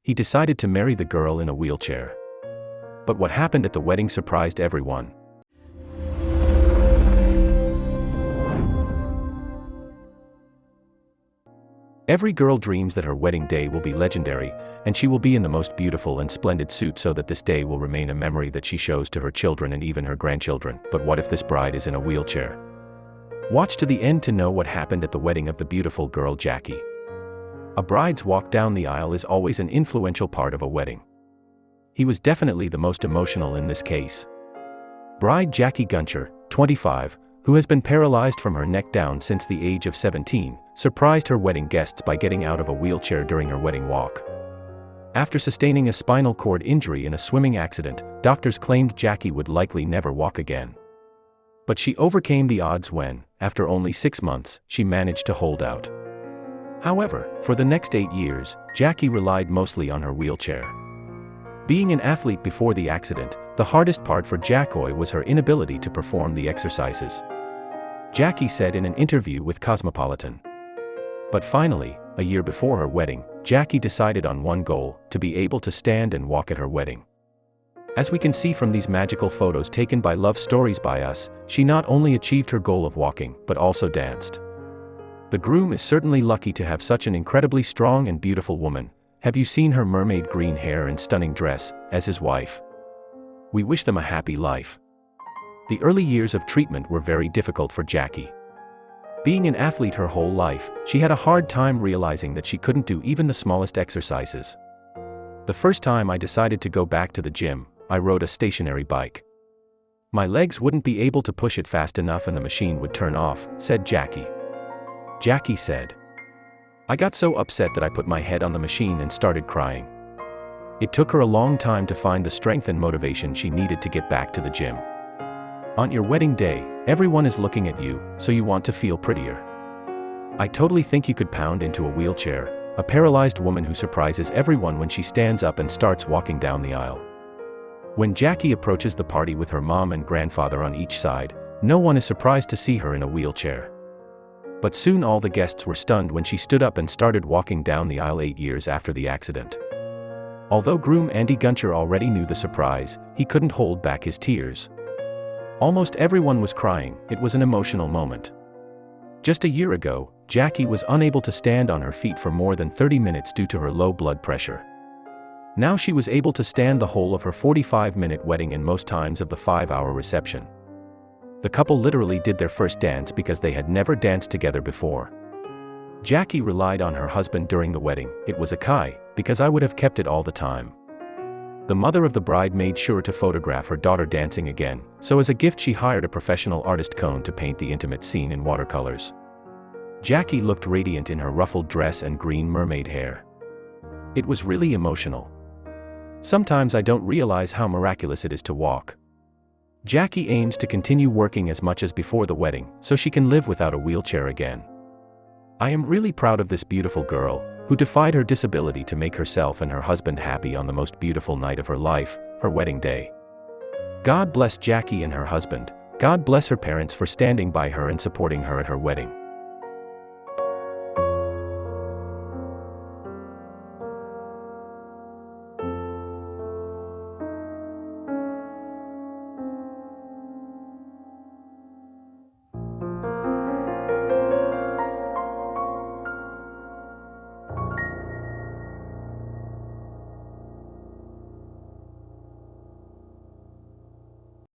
he decided to marry the girl in a wheelchair. But what happened at the wedding surprised everyone. Every girl dreams that her wedding day will be legendary, and she will be in the most beautiful and splendid suit so that this day will remain a memory that she shows to her children and even her grandchildren. But what if this bride is in a wheelchair? Watch to the end to know what happened at the wedding of the beautiful girl Jackie. A bride's walk down the aisle is always an influential part of a wedding. He was definitely the most emotional in this case. Bride Jackie Guncher, 25, who has been paralyzed from her neck down since the age of 17, surprised her wedding guests by getting out of a wheelchair during her wedding walk. After sustaining a spinal cord injury in a swimming accident, doctors claimed Jackie would likely never walk again. But she overcame the odds when, after only 6 months, she managed to hold out. However, for the next 8 years, Jackie relied mostly on her wheelchair. Being an athlete before the accident, the hardest part for Jackie was her inability to perform the exercises. Jackie said in an interview with Cosmopolitan. But finally, a year before her wedding, Jackie decided on one goal: to be able to stand and walk at her wedding. As we can see from these magical photos taken by Love Stories by Us, she not only achieved her goal of walking, but also danced. The groom is certainly lucky to have such an incredibly strong and beautiful woman. Have you seen her mermaid green hair and stunning dress, as his wife? We wish them a happy life. The early years of treatment were very difficult for Jackie. Being an athlete her whole life, she had a hard time realizing that she couldn't do even the smallest exercises. The first time I decided to go back to the gym, I rode a stationary bike. My legs wouldn't be able to push it fast enough and the machine would turn off, said Jackie. Jackie said, I got so upset that I put my head on the machine and started crying. It took her a long time to find the strength and motivation she needed to get back to the gym. On your wedding day, everyone is looking at you, so you want to feel prettier. I totally think you could pound into a wheelchair, a paralyzed woman who surprises everyone when she stands up and starts walking down the aisle. When Jackie approaches the party with her mom and grandfather on each side, no one is surprised to see her in a wheelchair. But soon all the guests were stunned when she stood up and started walking down the aisle 8 years after the accident. Although groom Andy Guncher already knew the surprise, he couldn't hold back his tears. Almost everyone was crying. It was an emotional moment. Just a year ago, Jackie was unable to stand on her feet for more than 30 minutes due to her low blood pressure. Now she was able to stand the whole of her 45-minute wedding and most times of the 5-hour reception. The couple literally did their first dance because they had never danced together before. Jackie relied on her husband during the wedding. It was a Kai, because I would have kept it all the time. The mother of the bride made sure to photograph her daughter dancing again, so as a gift she hired a professional artist Cone to paint the intimate scene in watercolors. Jackie looked radiant in her ruffled dress and green mermaid hair. It was really emotional. Sometimes I don't realize how miraculous it is to walk. Jackie aims to continue working as much as before the wedding, so she can live without a wheelchair again. I am really proud of this beautiful girl, who defied her disability to make herself and her husband happy on the most beautiful night of her life, her wedding day. God bless Jackie and her husband. God bless her parents for standing by her and supporting her at her wedding.